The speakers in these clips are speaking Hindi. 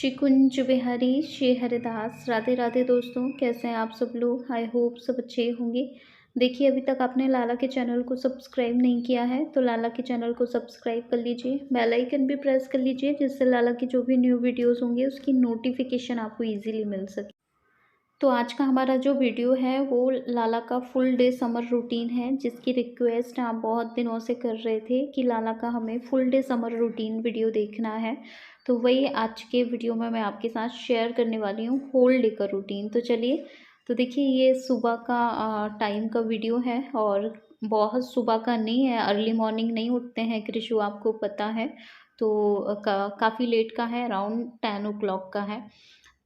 श्री कुंज बिहारी श्री हरिदास। राधे राधे दोस्तों, कैसे हैं आप सब लोग। आई होप सब अच्छे होंगे। देखिए, अभी तक आपने लाला के चैनल को सब्सक्राइब नहीं किया है तो लाला के चैनल को सब्सक्राइब कर लीजिए, बेल आइकन भी प्रेस कर लीजिए, जिससे लाला की जो भी न्यू वीडियोस होंगे उसकी नोटिफिकेशन आपको इजीली मिल सके। तो आज का हमारा जो वीडियो है वो लाला का फुल डे समर रूटीन है, जिसकी रिक्वेस्ट आप बहुत दिनों से कर रहे थे कि लाला का हमें full day summer routine video देखना है। तो वही आज के वीडियो में मैं आपके साथ शेयर करने वाली हूँ, होल डे का रूटीन। तो चलिए, तो देखिए ये सुबह का टाइम का वीडियो है और बहुत सुबह का नहीं है, अर्ली मॉर्निंग नहीं उठते हैं कृषु, आपको पता है। तो काफ़ी लेट का है, अराउंड 10 o'clock का है।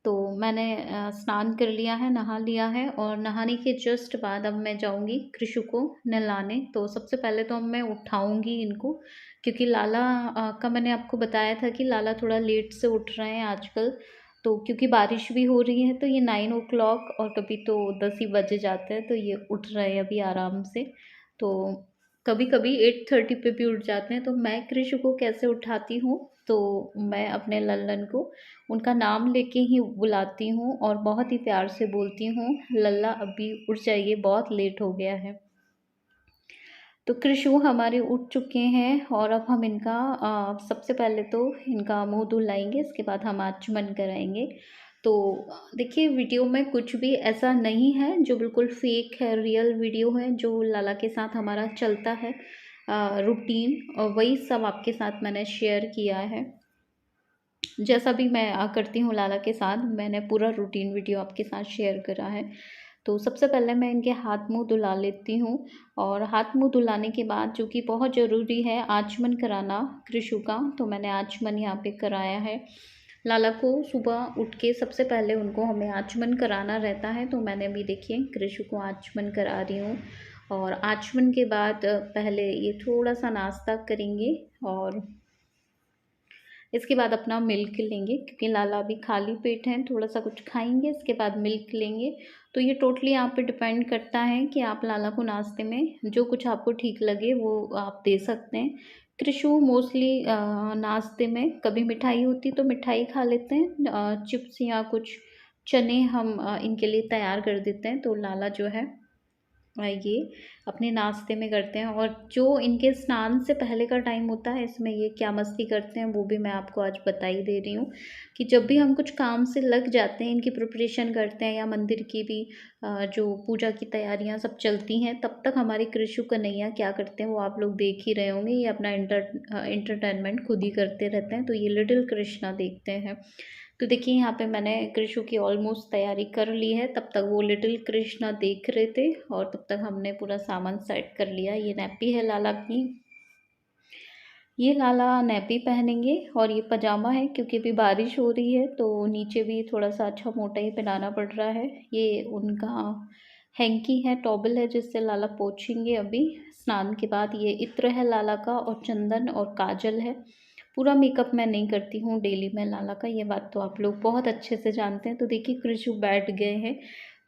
तो मैंने स्नान कर लिया है, नहा लिया है और नहाने के जस्ट बाद अब मैं जाऊंगी कृषु को नहलाने। तो सबसे पहले तो अब मैं उठाऊंगी इनको, क्योंकि लाला का मैंने आपको बताया था कि लाला थोड़ा लेट से उठ रहे हैं आजकल। तो क्योंकि बारिश भी हो रही है तो ये 9 o'clock और कभी तो 10 ही बजे जाते हैं, तो ये उठ रहे हैं अभी आराम से। तो कभी कभी 8:30 पे भी उठ जाते हैं। तो मैं कृषु को कैसे उठाती हूँ, तो मैं अपने लल्लन को उनका नाम लेके ही बुलाती हूँ और बहुत ही प्यार से बोलती हूँ, लल्ला अभी उठ जाइए, बहुत लेट हो गया है। तो कृषु हमारे उठ चुके हैं और अब हम इनका सबसे पहले तो इनका मुंह धुलाएंगे, इसके बाद हम आचमन कराएंगे। तो देखिए, वीडियो में कुछ भी ऐसा नहीं है जो बिल्कुल फेक है, रियल वीडियो है जो लाला के साथ हमारा चलता है रूटीन, और वही सब आपके साथ मैंने शेयर किया है। जैसा भी मैं करती हूँ लाला के साथ, मैंने पूरा रूटीन वीडियो आपके साथ शेयर करा है। तो सबसे पहले मैं इनके हाथ मुंह धुला लेती हूँ और हाथ मुंह धुलाने के बाद, जो कि बहुत ज़रूरी है, आचमन कराना कृषु का, तो मैंने आचमन यहाँ पे कराया है। लाला को सुबह उठ के सबसे पहले उनको हमें आचमन कराना रहता है, तो मैंने भी देखिए कृषु को आचमन करा रही हूँ। और आचमन के बाद पहले ये थोड़ा सा नाश्ता करेंगे और इसके बाद अपना मिल्क लेंगे, क्योंकि लाला अभी खाली पेट हैं, थोड़ा सा कुछ खाएंगे, इसके बाद मिल्क लेंगे। तो ये टोटली आप पे डिपेंड करता है कि आप लाला को नाश्ते में जो कुछ आपको ठीक लगे वो आप दे सकते हैं। कृषु मोस्टली नाश्ते में कभी मिठाई होती तो मिठाई खा लेते हैं, चिप्स या कुछ चने हम इनके लिए तैयार कर देते हैं। तो लाला जो है ये अपने नाश्ते में करते हैं। और जो इनके स्नान से पहले का टाइम होता है, इसमें ये क्या मस्ती करते हैं वो भी मैं आपको आज बता ही दे रही हूँ, कि जब भी हम कुछ काम से लग जाते हैं, इनकी प्रिपरेशन करते हैं या मंदिर की भी जो पूजा की तैयारियां सब चलती हैं, तब तक हमारे कृषु कन्हैया क्या करते हैं वो आप लोग देख ही रहे होंगे। ये अपना इंटरटेनमेंट खुद ही करते रहते हैं। तो ये लिटिल कृष्णा देखते हैं। तो देखिए, यहाँ पे मैंने कृषु की ऑलमोस्ट तैयारी कर ली है, तब तक वो लिटिल कृष्णा देख रहे थे और तब तक हमने पूरा सामान सेट कर लिया। ये नैपी है लाला की, ये लाला नैपी पहनेंगे और ये पजामा है, क्योंकि अभी बारिश हो रही है तो नीचे भी थोड़ा सा अच्छा मोटा ही पहनाना पड़ रहा है। ये उनका हैंकी है, टॉवल है, जिससे लाला पोंछेंगे अभी स्नान के बाद। ये इत्र है लाला का और चंदन और काजल है। पूरा मेकअप मैं नहीं करती हूँ डेली में लाला का, ये बात तो आप लोग बहुत अच्छे से जानते हैं। तो देखिए कृषु बैठ गए हैं।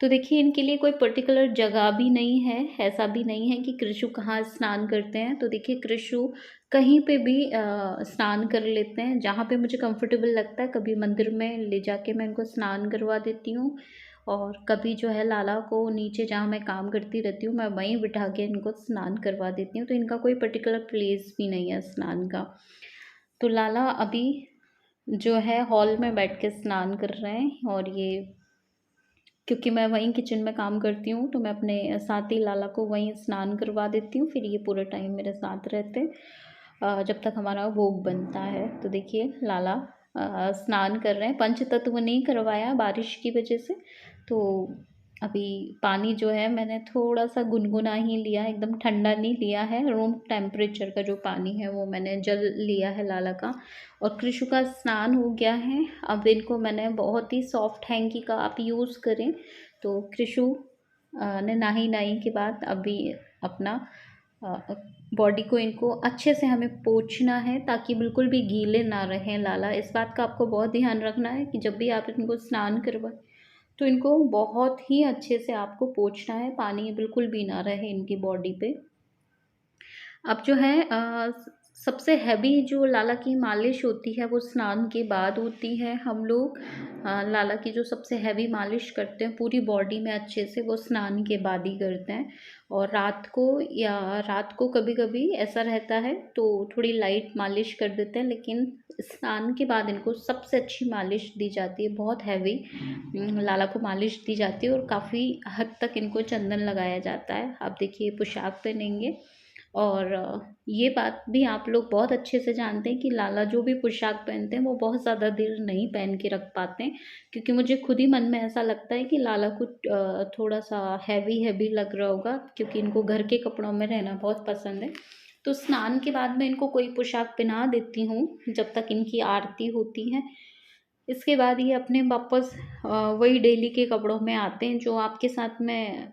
तो देखिए, इनके लिए कोई पर्टिकुलर जगह भी नहीं है, ऐसा भी नहीं है कि कृषु कहाँ स्नान करते हैं। तो देखिए, कृषु कहीं पे भी स्नान कर लेते हैं, जहाँ पे मुझे कंफर्टेबल लगता है। कभी मंदिर में ले जाके मैं इनको स्नान करवा देती हूँ, और कभी जो है लाला को नीचे जहाँ मैं काम करती रहती हूँ, मैं वहीं बिठा के इनको स्नान करवा देती हूँ। तो इनका कोई पर्टिकुलर प्लेस भी नहीं है स्नान का। तो लाला अभी जो है हॉल में बैठ के स्नान कर रहे हैं, और ये क्योंकि मैं वहीं किचन में काम करती हूँ तो मैं अपने साथ ही लाला को वहीं स्नान करवा देती हूँ। फिर ये पूरे टाइम मेरे साथ रहते हैं जब तक हमारा भोग बनता है। तो देखिए, लाला स्नान कर रहे हैं, पंचतत्व नहीं करवाया बारिश की वजह से। तो अभी पानी जो है मैंने थोड़ा सा गुनगुना ही लिया, एकदम ठंडा नहीं लिया है। रूम टेम्परेचर का जो पानी है वो मैंने जल लिया है लाला का। और कृषु का स्नान हो गया है। अब इनको मैंने बहुत ही सॉफ्ट हैंकी का आप यूज़ करें। तो कृषु ने नहाई के बाद अभी अपना बॉडी को इनको अच्छे से हमें पोंछना है, ताकि बिल्कुल भी गीले ना रहें लाला। इस बात का आपको बहुत ध्यान रखना है कि जब भी आप इनको स्नान करवाएं तो इनको बहुत ही अच्छे से आपको पोंछना है, पानी बिल्कुल भी ना रहे इनकी बॉडी पे। अब जो है सबसे हैवी जो लाला की मालिश होती है वो स्नान के बाद होती है। हम लोग लाला की जो सबसे हैवी मालिश करते हैं पूरी बॉडी में अच्छे से, वो स्नान के बाद ही करते हैं। और रात को कभी कभी ऐसा रहता है तो थोड़ी लाइट मालिश कर देते हैं, लेकिन स्नान के बाद इनको सबसे अच्छी मालिश दी जाती है। बहुत हैवी लाला को मालिश दी जाती है और काफ़ी हद तक इनको चंदन लगाया जाता है। आप देखिए पोशाक पहनेंगे, और ये बात भी आप लोग बहुत अच्छे से जानते हैं कि लाला जो भी पोशाक पहनते हैं वो बहुत ज़्यादा देर नहीं पहन के रख पाते हैं, क्योंकि मुझे खुद ही मन में ऐसा लगता है कि लाला को थोड़ा सा हैवी हैवी लग रहा होगा, क्योंकि इनको घर के कपड़ों में रहना बहुत पसंद है। तो स्नान के बाद मैं इनको कोई पोशाक पहना देती हूँ जब तक इनकी आरती होती है। इसके बाद ये अपने वापस वही डेली के कपड़ों में आते हैं जो आपके साथ मैं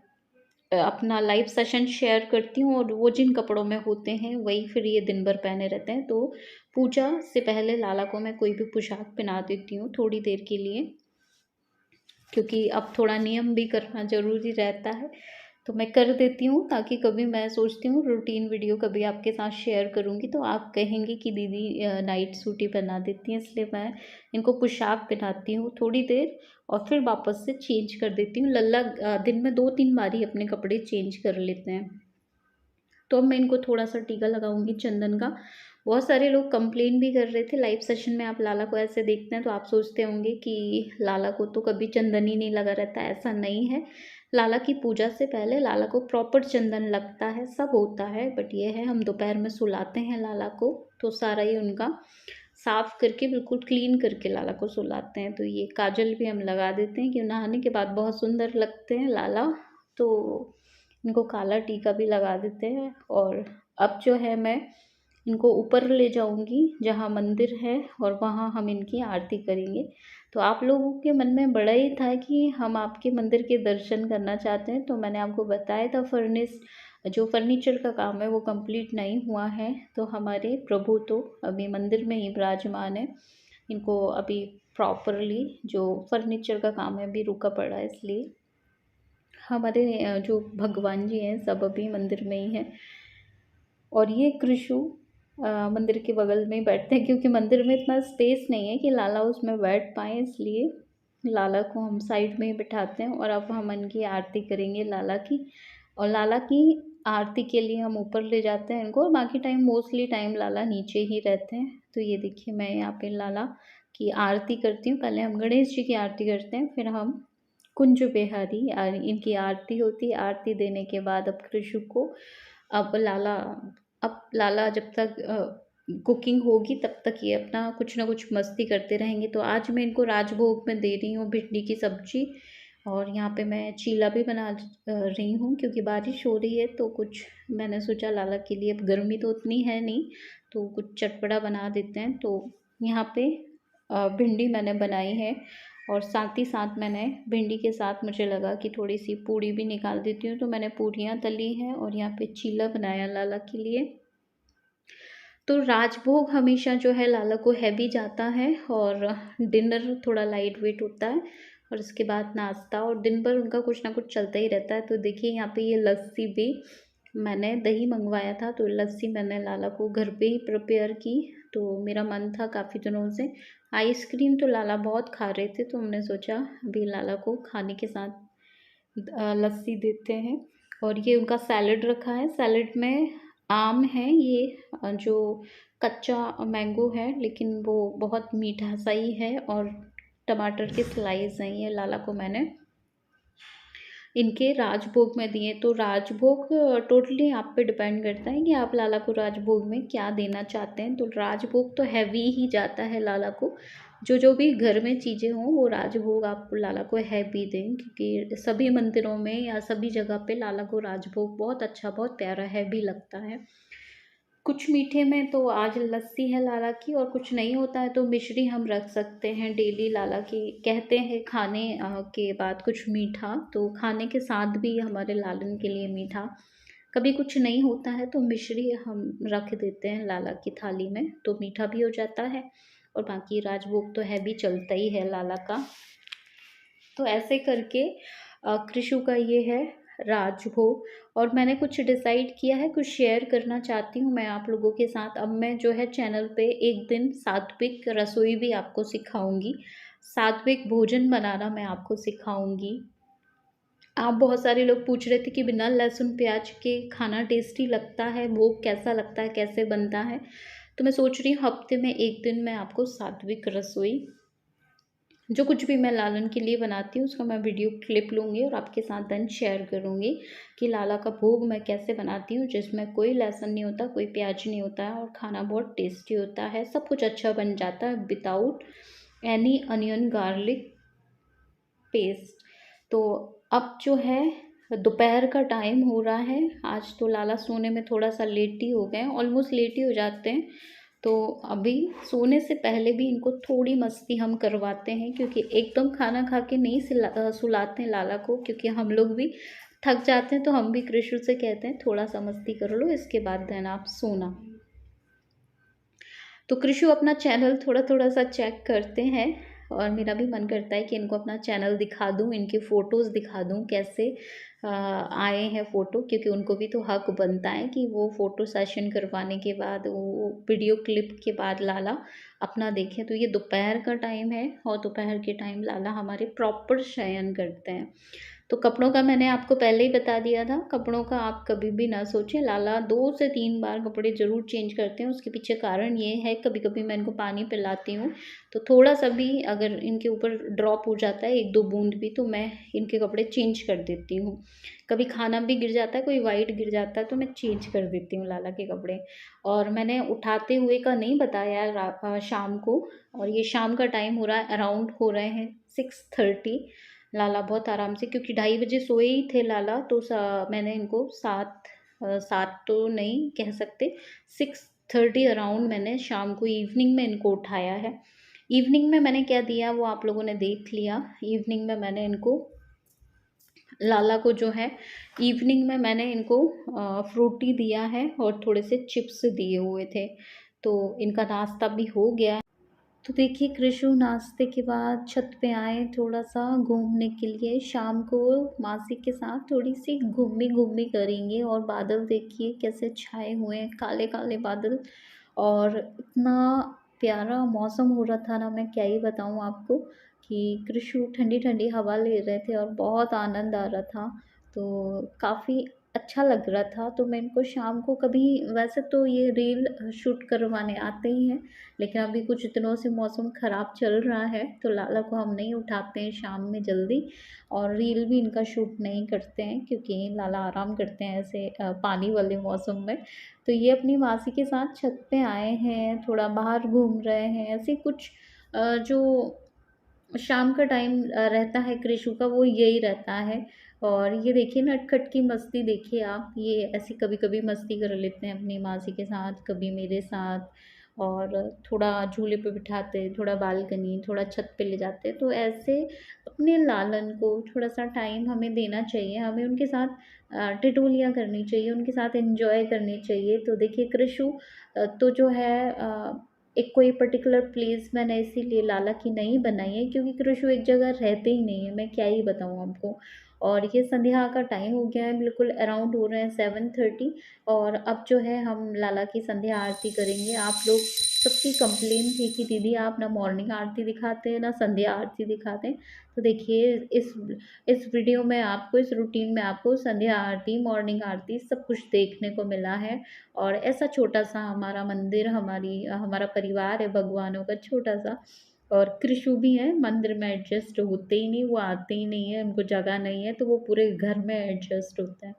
अपना लाइव सेशन शेयर करती हूँ, और वो जिन कपड़ों में होते हैं वही फिर ये दिन भर पहने रहते हैं। तो पूजा से पहले लाला को मैं कोई भी पोशाक पहना देती हूँ थोड़ी देर के लिए, क्योंकि अब थोड़ा नियम भी करना ज़रूरी रहता है। तो मैं कर देती हूँ, ताकि कभी मैं सोचती हूँ रूटीन वीडियो कभी आपके साथ शेयर करूँगी तो आप कहेंगे कि दीदी नाइट सूट ही पहना देती हैं। इसलिए मैं इनको पोशाक पहनाती हूँ थोड़ी देर और फिर वापस से चेंज कर देती हूँ। लल्ला दिन में 2-3 बार ही अपने कपड़े चेंज कर लेते हैं। तो अब मैं इनको थोड़ा सा टीका लगाऊंगी चंदन का। बहुत सारे लोग कंप्लेन भी कर रहे थे, लाइव सेशन में आप लाला को ऐसे देखते हैं तो आप सोचते होंगे कि लाला को तो कभी चंदन ही नहीं लगा रहता। ऐसा नहीं है, लाला की पूजा से पहले लाला को प्रॉपर चंदन लगता है, सब होता है। बट ये है, हम दोपहर में सुलाते हैं लाला को तो सारा ही उनका साफ करके बिल्कुल क्लीन करके लाला को सुलाते हैं। तो ये काजल भी हम लगा देते हैं कि नहाने के बाद बहुत सुंदर लगते हैं लाला, तो इनको काला टीका भी लगा देते हैं। और अब जो है मैं इनको ऊपर ले जाऊंगी जहाँ मंदिर है, और वहाँ हम इनकी आरती करेंगे। तो आप लोगों के मन में बड़ा ही था कि हम आपके मंदिर के दर्शन करना चाहते हैं, तो मैंने आपको बताया था जो फर्नीचर का काम है वो कंप्लीट नहीं हुआ है। तो हमारे प्रभु तो अभी मंदिर में ही विराजमान है, इनको अभी प्रॉपरली जो फर्नीचर का काम है अभी रुका पड़ा है। इसलिए हमारे जो भगवान जी हैं सब अभी मंदिर में ही हैं। और ये कृषु मंदिर के बगल में ही बैठते हैं, क्योंकि मंदिर में इतना स्पेस नहीं है कि लाला उसमें बैठ पाए, इसलिए लाला को हम साइड में ही बिठाते हैं। और अब हम इनकी आरती करेंगे लाला की, और लाला की आरती के लिए हम ऊपर ले जाते हैं इनको, और बाकी टाइम मोस्टली टाइम लाला नीचे ही रहते हैं। तो ये देखिए मैं यहाँ पे लाला की आरती करती हूँ। पहले हम गणेश जी की आरती करते हैं, फिर हम कुंज बिहारी इनकी आरती होती है। आरती देने के बाद अब कृषु को अब लाला जब तक कुकिंग होगी तब तक ये अपना कुछ ना कुछ मस्ती करते रहेंगे। तो आज मैं इनको राजभोग में दे रही हूँ भिंडी की सब्जी, और यहाँ पे मैं चीला भी बना रही हूँ, क्योंकि बारिश हो रही है तो कुछ मैंने सोचा लाला के लिए, अब गर्मी तो उतनी है नहीं तो कुछ चटपटा बना देते हैं। तो यहाँ पे भिंडी मैंने बनाई है, और साथ ही साथ मैंने भिंडी के साथ मुझे लगा कि थोड़ी सी पूड़ी भी निकाल देती हूँ, तो मैंने पूड़ियाँ तली हैं और यहाँ पे चीला बनाया लाला के लिए। तो राजभोग हमेशा जो है लाला को हैवी जाता है, और डिनर थोड़ा लाइट वेट होता है, और इसके बाद नाश्ता, और दिन भर उनका कुछ ना कुछ चलता ही रहता है। तो देखिए यहाँ पे ये लस्सी भी मैंने दही मंगवाया था, तो लस्सी मैंने लाला को घर पे ही प्रिपेयर की। तो मेरा मन था काफ़ी दिनों से, आइसक्रीम तो लाला बहुत खा रहे थे, तो हमने सोचा अभी लाला को खाने के साथ लस्सी देते हैं। और ये उनका सैलड रखा है, सैलड में आम है, ये जो कच्चा मैंगो है लेकिन वो बहुत मीठा सा ही है, और टमाटर के स्लाइस हैं। ये लाला को मैंने इनके राजभोग में दिए। तो राजभोग टोटली आप पे डिपेंड करता है कि आप लाला को राजभोग में क्या देना चाहते हैं। तो राजभोग तो हैवी ही जाता है लाला को, जो भी घर में चीज़ें हों वो राजभोग आप लाला को हैवी दें, क्योंकि सभी मंदिरों में या सभी जगह पे लाला को राजभोग बहुत अच्छा, बहुत प्यारा हैवी लगता है। कुछ मीठे में तो आज लस्सी है लाला की, और कुछ नहीं होता है तो मिश्री हम रख सकते हैं डेली लाला की। कहते हैं खाने के बाद कुछ मीठा, तो खाने के साथ भी हमारे लालन के लिए मीठा। कभी कुछ नहीं होता है तो मिश्री हम रख देते हैं लाला की थाली में, तो मीठा भी हो जाता है, और बाकी राजभोग तो हैवी चलता ही है लाला का। तो ऐसे करके कृषु का ये है राजभोग। और मैंने कुछ डिसाइड किया है, कुछ शेयर करना चाहती हूँ मैं आप लोगों के साथ। अब मैं जो है चैनल पे एक दिन सात्विक रसोई भी आपको सिखाऊंगी, सात्विक भोजन बनाना मैं आपको सिखाऊंगी। आप बहुत सारे लोग पूछ रहे थे कि बिना लहसुन प्याज के खाना टेस्टी लगता है, भोग कैसा लगता है, कैसे बनता है। तो मैं सोच रही हूँ हफ्ते में एक दिन मैं आपको सात्विक रसोई, जो कुछ भी मैं लालन के लिए बनाती हूँ उसका मैं वीडियो क्लिप लूँगी और आपके साथ देन शेयर करूँगी कि लाला का भोग मैं कैसे बनाती हूँ, जिसमें कोई लहसुन नहीं होता, कोई प्याज नहीं होता है और खाना बहुत टेस्टी होता है। सब कुछ अच्छा बन जाता है without any onion garlic paste. तो अब जो है दोपहर का टाइम हो रहा है। आज तो लाला सोने में थोड़ा सा लेट ही हो गए हैं, ऑलमोस्ट लेट ही हो जाते हैं। तो अभी सोने से पहले भी इनको थोड़ी मस्ती हम करवाते हैं, क्योंकि एकदम खाना खा के नहीं सुलाते हैं लाला को, क्योंकि हम लोग भी थक जाते हैं। तो हम भी कृष्ण से कहते हैं थोड़ा सा मस्ती कर लो, इसके बाद देन आप सोना। तो कृषु अपना चैनल थोड़ा थोड़ा सा चेक करते हैं और मेरा भी मन करता है कि इनको अपना चैनल दिखा दूं, इनकी फ़ोटोज़ दिखा दूं कैसे आए हैं फ़ोटो, क्योंकि उनको भी तो हक बनता है कि वो फ़ोटो सेशन करवाने के बाद, वो वीडियो क्लिप के बाद लाला अपना देखें। तो ये दोपहर का टाइम है और दोपहर के टाइम लाला हमारे प्रॉपर शयन करते हैं। तो कपड़ों का मैंने आपको पहले ही बता दिया था, कपड़ों का आप कभी भी ना सोचें। लाला 2 से 3 बार कपड़े ज़रूर चेंज करते हैं। उसके पीछे कारण ये है, कभी कभी मैं इनको पानी पिलाती हूँ तो थोड़ा सा भी अगर इनके ऊपर ड्रॉप हो जाता है, 1-2 बूंद भी, तो मैं इनके कपड़े चेंज कर देती हूँ। कभी खाना भी गिर जाता है, कोई वाइट गिर जाता है तो मैं चेंज कर देती हूँ लाला के कपड़े। और मैंने उठाते हुए का नहीं बताया शाम को, और ये शाम का टाइम हो रहा है, अराउंड हो रहे हैं 6:30। लाला बहुत आराम से, क्योंकि 2:30 सोए ही थे लाला, तो मैंने इनको 7 तो नहीं कह सकते, 6:30 अराउंड मैंने शाम को इवनिंग में इनको उठाया है। इवनिंग में मैंने क्या दिया वो आप लोगों ने देख लिया। इवनिंग में मैंने इनको, लाला को जो है इवनिंग में मैंने इनको फ्रूटी दिया है और थोड़े से चिप्स दिए हुए थे। तो इनका नाश्ता भी हो गया। तो देखिए कृषु नाश्ते के बाद छत पे आए थोड़ा सा घूमने के लिए। शाम को मासी के साथ थोड़ी सी घूमी घूमी करेंगे। और बादल देखिए कैसे छाए हुए हैं, काले काले बादल, और इतना प्यारा मौसम हो रहा था ना, मैं क्या ही बताऊँ आपको, कि कृषु ठंडी ठंडी हवा ले रहे थे और बहुत आनंद आ रहा था। तो काफ़ी अच्छा लग रहा था। तो मैं इनको शाम को कभी, वैसे तो ये रील शूट करवाने आते ही हैं, लेकिन अभी कुछ दिनों से मौसम ख़राब चल रहा है तो लाला को हम नहीं उठाते हैं शाम में जल्दी, और रील भी इनका शूट नहीं करते हैं, क्योंकि लाला आराम करते हैं ऐसे पानी वाले मौसम में। तो ये अपनी मासी के साथ छत पे आए हैं, थोड़ा बाहर घूम रहे हैं, ऐसे कुछ जो शाम का टाइम रहता है कृषु का, वो यही रहता है। और ये देखिए नटखट की मस्ती देखिए आप, ये ऐसी कभी कभी मस्ती कर लेते हैं अपनी मासी के साथ, कभी मेरे साथ। और थोड़ा झूले पे बिठाते, थोड़ा बालकनी, थोड़ा छत पे ले जाते। तो ऐसे अपने लालन को थोड़ा सा टाइम हमें देना चाहिए, हमें उनके साथ टिटोलियाँ करनी चाहिए, उनके साथ एंजॉय करनी चाहिए। तो देखिए कृषु तो जो है एक कोई पर्टिकुलर प्लेस मैंने इसीलिए लाला की नहीं बनाई है, क्योंकि कृषु एक जगह रहते ही नहीं है, मैं क्या ही बताऊँ आपको। और ये संध्या का टाइम हो गया है, बिल्कुल अराउंड हो रहे हैं 7:30। और अब जो है हम लाला की संध्या आरती करेंगे। आप लोग सबकी कंप्लेन थी कि दीदी आप ना मॉर्निंग आरती दिखाते हैं ना संध्या आरती दिखाते हैं। तो देखिए इस वीडियो में आपको, इस रूटीन में आपको संध्या आरती, मॉर्निंग आरती सब कुछ देखने को मिला है। और ऐसा छोटा सा हमारा मंदिर, हमारा परिवार है भगवानों का छोटा सा। और कृषु भी हैं, मंदिर में एडजस्ट होते ही नहीं, वो आते ही नहीं है, उनको जगह नहीं है, तो वो पूरे घर में एडजस्ट होता है।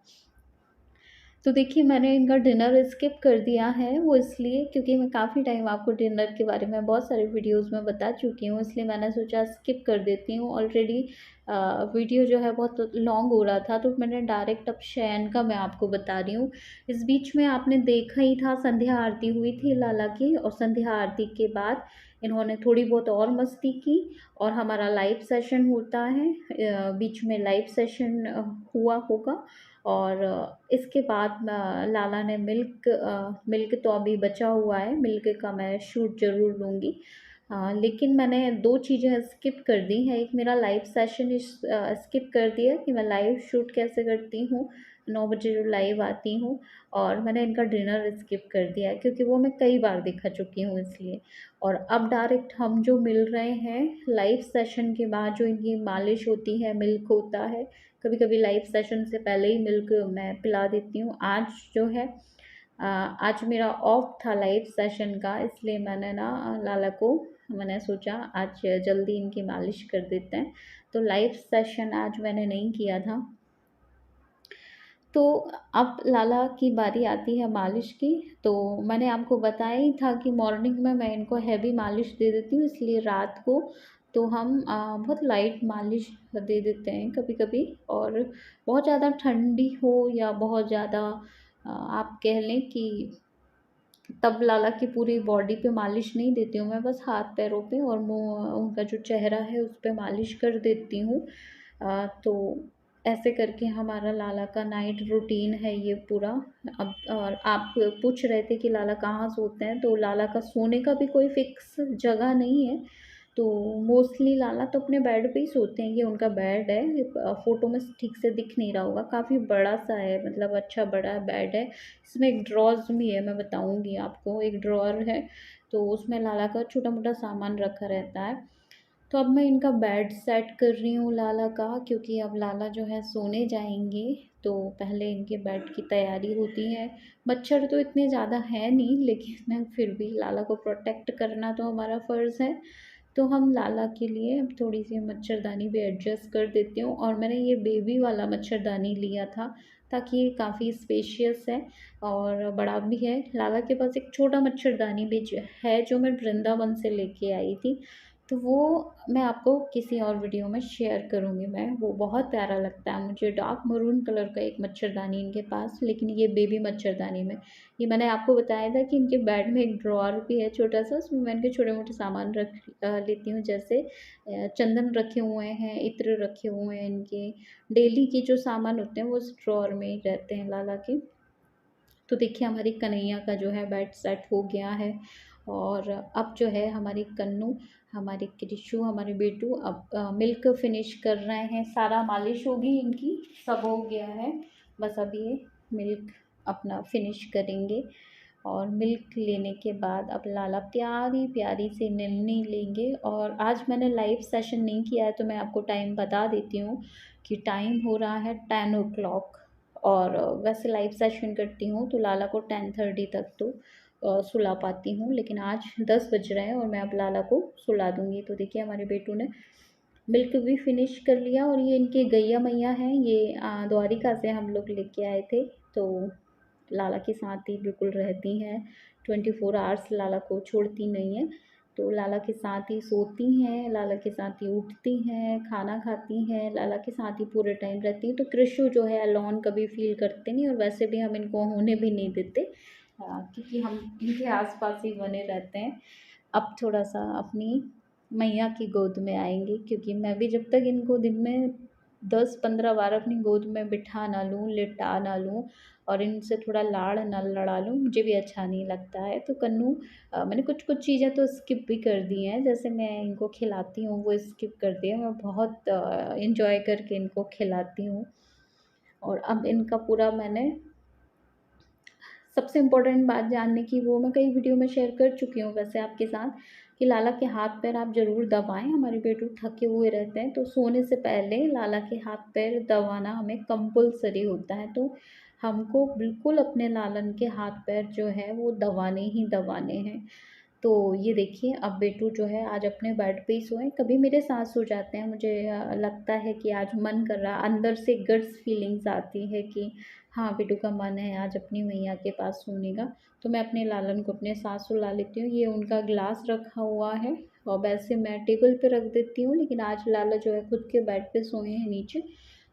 तो देखिए मैंने इनका डिनर स्किप कर दिया है, वो इसलिए क्योंकि मैं काफ़ी टाइम आपको डिनर के बारे में बहुत सारे वीडियोस में बता चुकी हूँ, इसलिए मैंने सोचा स्किप कर देती हूँ। ऑलरेडी वीडियो जो है बहुत लॉन्ग हो रहा था, तो मैंने डायरेक्ट अब शयन का मैं आपको बता रही हूँ। इस बीच में आपने देखा ही था संध्या आरती हुई थी लाला की, और संध्या आरती के बाद इन्होंने थोड़ी बहुत और मस्ती की। और हमारा लाइव सेशन होता है, बीच में लाइव सेशन हुआ होगा। और इसके बाद लाला ने मिल्क तो अभी बचा हुआ है, मिल्क का मैं शूट ज़रूर लूँगी। लेकिन मैंने 2 चीज़ें स्किप कर दी हैं। एक मेरा लाइव सेशन स्किप कर दिया कि मैं लाइव शूट कैसे करती हूँ, 9 बजे जो लाइव आती हूँ, और मैंने इनका डिनर स्किप कर दिया है क्योंकि वो मैं कई बार दिखा चुकी हूँ इसलिए। और अब डायरेक्ट हम जो मिल रहे हैं लाइव सेशन के बाद, जो इनकी मालिश होती है, मिल्क होता है, कभी-कभी लाइव सेशन से पहले ही मिल्क मैं पिला देती हूँ। आज जो है आज मेरा ऑफ था लाइव सेशन का, इसलिए मैंने ना लाला को मैंने सोचा आज जल्दी इनकी मालिश कर देते हैं, तो लाइव सेशन आज मैंने नहीं किया था। तो अब लाला की बारी आती है मालिश की। तो मैंने आपको बताया ही था कि मॉर्निंग में मैं इनको हैवी मालिश दे देती हूँ, इसलिए रात को तो हम बहुत लाइट मालिश दे देते हैं कभी-कभी। और बहुत ज़्यादा ठंडी हो या बहुत ज़्यादा आप कह लें कि तब लाला की पूरी बॉडी पे मालिश नहीं देती हूँ मैं, बस हाथ पैरों पे और मुँह, उनका जो चेहरा है उस पे मालिश कर देती हूँ। तो ऐसे करके हमारा लाला का नाइट रूटीन है ये पूरा। अब और आप पूछ रहे थे कि लाला कहाँ सोते हैं, तो लाला का सोने का भी कोई फ़िक्स जगह नहीं है। तो मोस्टली लाला तो अपने बेड पे ही सोते हैं, ये उनका बेड है। फ़ोटो में ठीक से दिख नहीं रहा होगा, काफ़ी बड़ा-सा है, मतलब अच्छा बड़ा बेड है। इसमें एक ड्रॉज़ भी है, मैं बताऊँगी आपको, एक ड्रॉअर है, तो उसमें लाला का छोटा-मोटा सामान रखा रहता है। तो अब मैं इनका बेड सेट कर रही हूँ लाला का, क्योंकि अब लाला जो है सोने जाएँगे, तो पहले इनके बेड की तैयारी होती है। मच्छर तो इतने ज़्यादा हैं नहीं, लेकिन फिर भी लाला को प्रोटेक्ट करना तो हमारा फ़र्ज़ है। तो हम लाला के लिए अब थोड़ी-सी मच्छरदानी भी एडजस्ट कर देती हूँ, और मैंने ये बेबी वाला मच्छरदानी लिया था, ताकि ये काफ़ी स्पेशियस है और बड़ा भी है। लाला के पास एक छोटा मच्छरदानी भी है, जो मैं वृंदावन से लेके आई थी। तो वो मैं आपको किसी और वीडियो में शेयर करूँगी मैं, वो बहुत प्यारा लगता है मुझे। डार्क मरून कलर का एक मच्छरदानी इनके पास, लेकिन ये बेबी मच्छरदानी में, ये मैंने आपको बताया था कि इनके बेड में एक ड्रॉअर भी है छोटा-सा, उसमें मैं इनके छोटे-मोटे सामान रख लेती हूँ, जैसे चंदन रखे हुए हैं, इत्र रखे हुए हैं इनके, डेली के जो सामान होते हैं वो उस ड्रॉअर में ही रहते हैं लाला के। तो देखिए हमारी कन्हैया का जो है बेड सेट हो गया है, और अब जो है हमारी कन्नू, हमारी कृषु, हमारे बेटू अब मिल्क फिनिश कर रहे हैं। सारा मालिश होगी इनकी, सब हो गया है, बस अब ये मिल्क अपना फिनिश करेंगे। और मिल्क लेने के बाद अब लाला प्यारी प्यारी से नन्ही लेंगे। और आज मैंने लाइव सेशन नहीं किया है, तो मैं आपको टाइम बता देती हूँ कि टाइम हो रहा है 10 o'clock। और वैसे लाइव सेशन करती हूँ तो लाला को 10:30 तक तो सुला पाती हूँ, लेकिन आज 10 बज रहे हैं और मैं अब लाला को सुला दूँगी। तो देखिए हमारे बेटू ने मिल्क भी फिनिश कर लिया, और ये इनके गैया मैया हैं, ये द्वारिका से हम लोग लेके आए थे, तो लाला के साथ ही बिल्कुल रहती हैं, 24 आवर्स लाला को छोड़ती नहीं हैं। तो लाला के साथ ही सोती हैं, लाला के साथ ही उठती हैं, खाना खाती हैं, लाला के साथ ही पूरे टाइम रहती हैं। तो कृषु जो है अलोन कभी फ़ील करते नहीं, और वैसे भी हम इनको होने भी नहीं देते, क्योंकि हम इनके आस-पास ही बने रहते हैं। अब थोड़ा-सा अपनी मैया की गोद में आएँगे, क्योंकि मैं भी जब तक इनको दिन में 10-15 बार अपनी गोद में बिठा ना लूँ, लिटा ना लूँ और इनसे थोड़ा लाड़ ना लड़ा लूँ, मुझे भी अच्छा नहीं लगता है। तो कन्नू मैंने कुछ-कुछ चीज़ें तो स्किप भी कर दी हैं, जैसे मैं इनको खिलाती हूँ वो स्किप कर दिया। मैं बहुत एन्जॉय करके इनको खिलाती हूँ, और अब इनका पूरा मैंने सबसे इम्पोर्टेंट बात जानने की, वो मैं कई वीडियो में शेयर कर चुकी हूँ वैसे आपके साथ, कि लाला के हाथ पैर आप ज़रूर दबाएँ। हमारे बेटू थके हुए रहते हैं, तो सोने से पहले लाला के हाथ पैर दबाना हमें कंपल्सरी होता है। तो हमको बिल्कुल अपने लालन के हाथ पैर जो है वो दबाने ही दबाने हैं। तो ये देखिए अब बेटू जो है आज अपने बेड पे ही सोए, कभी मेरे साथ सो जाते हैं। मुझे लगता है कि आज मन कर रहा, अंदर से गट्स फीलिंग्स आती है कि हाँ, बेटू का मन है आज अपनी मैया के पास सोने का, तो मैं अपने लालन को अपने साथ सुला लेती हूँ। ये उनका ग्लास रखा हुआ है, और वैसे मैं टेबल पे रख देती हूँ, लेकिन आज लाला जो है खुद के बेड पे सोए हैं नीचे,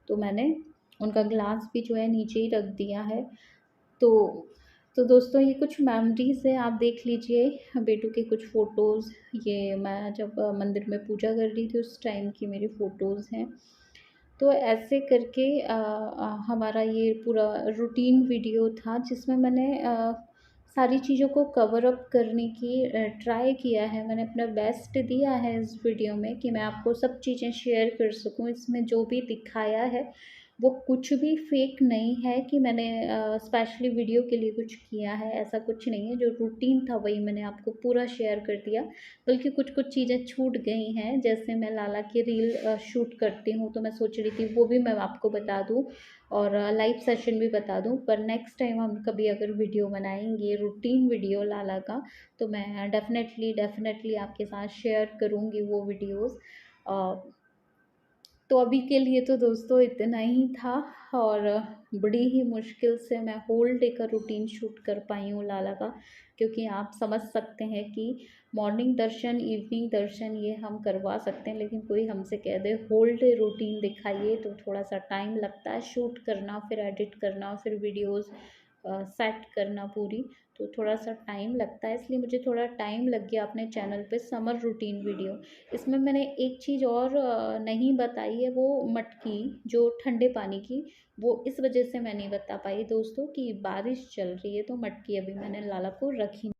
तो मैंने उनका ग्लास भी जो है नीचे ही रख दिया है। तो दोस्तों ये कुछ मेमोरीज़ हैं, आप देख लीजिए बेटू के कुछ फ़ोटोज़। ये मैं जब मंदिर में पूजा कर रही थी उस टाइम की मेरी फ़ोटोज़ हैं। तो ऐसे करके हमारा ये पूरा रूटीन वीडियो था, जिसमें मैंने सारी चीज़ों को कवर अप करने की ट्राई किया है, मैंने अपना बेस्ट दिया है इस वीडियो में कि मैं आपको सब चीज़ें शेयर कर सकूँ। इसमें जो भी दिखाया है वो कुछ भी फेक नहीं है कि मैंने स्पेशली वीडियो के लिए कुछ किया है, ऐसा कुछ नहीं है। जो रूटीन था वही मैंने आपको पूरा शेयर कर दिया, बल्कि कुछ कुछ चीज़ें छूट गई हैं। जैसे मैं लाला की रील शूट करती हूँ, तो मैं सोच रही थी वो भी मैं आपको बता दूँ और लाइव सेशन भी बता दूँ। पर नेक्स्ट टाइम हम कभी अगर वीडियो बनाएंगे रूटीन वीडियो लाला का, तो मैं डेफिनेटली आपके साथ शेयर करूँगी वो वीडियोस। तो अभी के लिए तो दोस्तों इतना ही था, और बड़ी ही मुश्किल से मैं होल डे का रूटीन शूट कर पाई हूँ लाला का, क्योंकि आप समझ सकते हैं कि मॉर्निंग दर्शन इवनिंग दर्शन ये हम करवा सकते हैं, लेकिन कोई हमसे कह दे होल डे रूटीन दिखाइए तो थोड़ा सा टाइम लगता है शूट करना, फिर एडिट करना, फिर वीडियोस सेट करना पूरी, तो थोड़ा सा टाइम लगता है। इसलिए मुझे थोड़ा टाइम लग गया अपने चैनल पे समर रूटीन वीडियो। इसमें मैंने एक चीज़ और नहीं बताई है, वो मटकी जो ठंडे पानी की, वो इस वजह से मैं नहीं बता पाई दोस्तों कि बारिश चल रही है, तो मटकी अभी मैंने लाला को रखी